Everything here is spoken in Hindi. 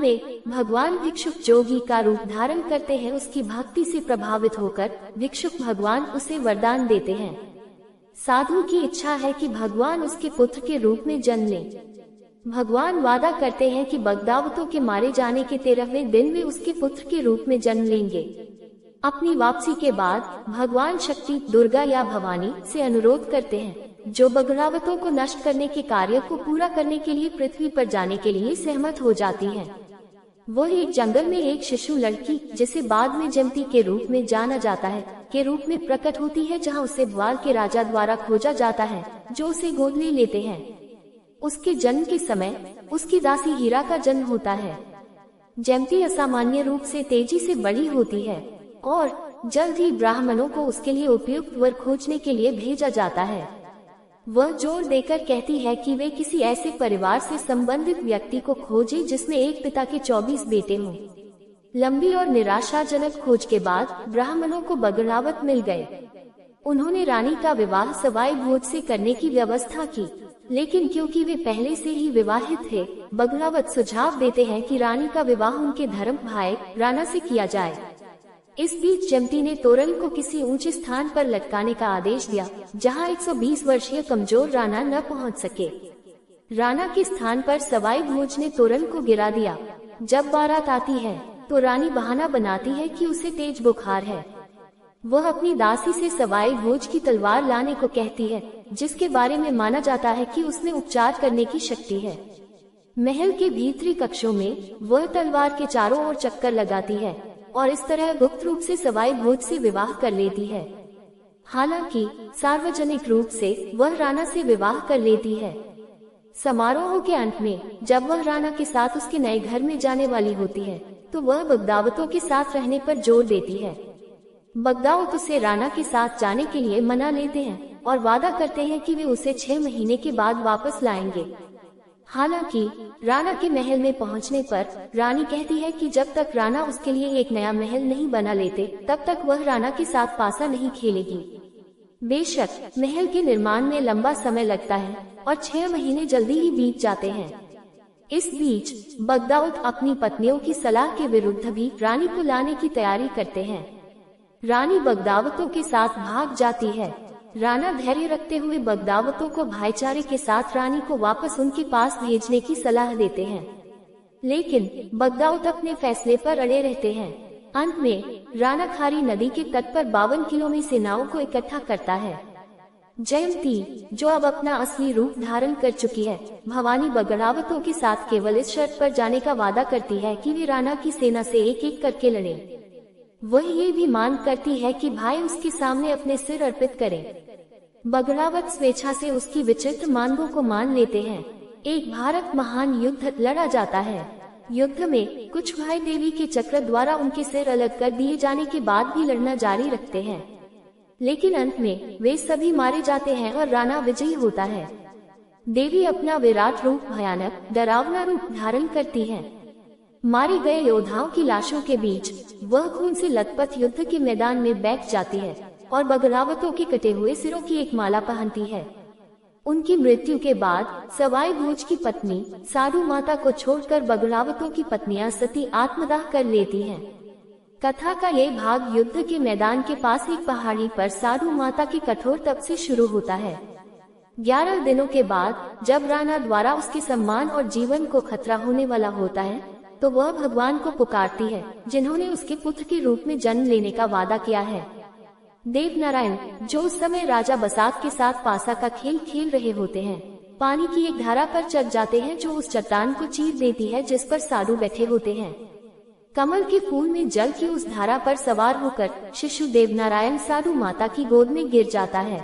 में भगवान भिक्षुक जोगी का रूप धारण करते हैं। उसकी भक्ति से प्रभावित होकर भिक्षुक भगवान उसे वरदान देते हैं। साधु की इच्छा है कि भगवान उसके पुत्र के रूप में जन्म लें। भगवान वादा करते हैं कि बगदावतों के मारे जाने के 13वें दिन वे उसके पुत्र के रूप में जन्म लेंगे। अपनी वापसी के बाद भगवान शक्ति दुर्गा या भवानी से अनुरोध करते हैं, जो बगदावतों को नष्ट करने के कार्य को पूरा करने के लिए पृथ्वी पर जाने के लिए सहमत हो जाती हैं। वो एक जंगल में एक शिशु लड़की, जिसे बाद में जयंती के रूप में जाना जाता है, के रूप में प्रकट होती है, जहां उसे ग्वाल के राजा द्वारा खोजा जाता है, जो उसे गोद ले लेते हैं। उसके जन्म के समय उसकी दासी हीरा का जन्म होता है। जयंती असामान्य रूप से तेजी से बड़ी होती है और जल्द ही ब्राह्मणों को उसके लिए उपयुक्त वर खोजने के लिए भेजा जाता है। वह जोर देकर कहती है कि वे किसी ऐसे परिवार से संबंधित व्यक्ति को खोजें जिसमें एक पिता के 24 बेटे हों। लंबी और निराशाजनक खोज के बाद ब्राह्मणों को बगदावत मिल गए। उन्होंने रानी का विवाह सवाई भोज से करने की व्यवस्था की, लेकिन क्योंकि वे पहले से ही विवाहित थे, बगदावत सुझाव देते हैं कि रानी का विवाह उनके धर्म भाई राणा से किया जाए। इस बीच जयंती ने तोरण को किसी ऊंचे स्थान पर लटकाने का आदेश दिया, जहां 120 वर्षीय कमजोर राणा न पहुंच सके। राणा के स्थान पर सवाई भोज ने तोरण को गिरा दिया। जब बारात आती है तो रानी बहाना बनाती है कि उसे तेज बुखार है। वह अपनी दासी से सवाई भोज की तलवार लाने को कहती है, जिसके बारे में माना जाता है कि उसमें उपचार करने की शक्ति है। महल के भीतरी कक्षों में वह तलवार के चारों ओर चक्कर लगाती है और इस तरह गुप्त रूप से सवाई भोज से विवाह कर लेती है। हालांकि सार्वजनिक रूप से वह राणा से विवाह कर लेती है। समारोह के अंत में जब वह राणा के साथ उसके नए घर में जाने वाली होती है, तो वह बगदावतों के साथ रहने पर जोर देती है। बगदावत उसे राणा के साथ जाने के लिए मना लेते हैं और वादा करते हैं कि वे उसे 6 महीने के बाद वापस लाएंगे। हालांकि राणा के महल में पहुंचने पर रानी कहती है कि जब तक राणा उसके लिए एक नया महल नहीं बना लेते, तब तक वह राणा के साथ पासा नहीं खेलेगी। बेशक महल के निर्माण में लंबा समय लगता है और 6 महीने जल्दी ही बीत जाते हैं। इस बीच बगदावत अपनी पत्नियों की सलाह के विरुद्ध भी रानी को लाने की तैयारी करते हैं। रानी बगदावतों के साथ भाग जाती है। राणा धैर्य रखते हुए बगदावतों को भाईचारे के साथ रानी को वापस उनके पास भेजने की सलाह देते हैं, लेकिन बगदावत अपने फैसले पर अड़े रहते हैं। अंत में राणा खारी नदी के तट पर 52 किलो में सेनाओं को इकट्ठा करता है। जयंती, जो अब अपना असली रूप धारण कर चुकी है, भवानी बगदावतों के साथ केवल इस शर्त पर जाने का वादा करती है कि वे राणा की सेना से एक एक करके लड़ें। वह ये भी मांग करती है कि भाई उसके सामने अपने सिर अर्पित करें। बगदावत स्वेच्छा से उसकी विचित्र मांगों को मान लेते हैं। एक भारत महान युद्ध लड़ा जाता है। युद्ध में कुछ भाई देवी के चक्र द्वारा उनके सिर अलग कर दिए जाने के बाद भी लड़ना जारी रखते हैं, लेकिन अंत में वे सभी मारे जाते हैं और राणा विजयी होता है। देवी अपना विराट रूप भयानक डरावना रूप धारण करती है। मारे गए योद्धाओं की लाशों के बीच वह खून से लथपथ युद्ध के मैदान में बैठ जाती है और बगदावतों के कटे हुए सिरों की एक माला पहनती है। उनकी मृत्यु के बाद सवाई भोज की पत्नी साधु माता को छोड़कर बगदावतों की पत्नियां सती आत्मदाह कर लेती हैं। कथा का ये भाग युद्ध के मैदान के पास एक पहाड़ी पर साधु माता के कठोर तप से शुरू होता है। 11 दिनों के बाद जब राणा द्वारा उसके सम्मान और जीवन को खतरा होने वाला होता है, तो वह भगवान को पुकारती है, जिन्होंने उसके पुत्र के रूप में जन्म लेने का वादा किया है। देवनारायण, जो उस समय राजा बसाक के साथ पासा का खेल खेल रहे होते हैं, पानी की एक धारा पर चढ़ जाते हैं जो उस चट्टान को चीर देती है जिस पर साधु बैठे होते हैं। कमल के फूल में जल की उस धारा पर सवार होकर शिशु देवनारायण साधु माता की गोद में गिर जाता है।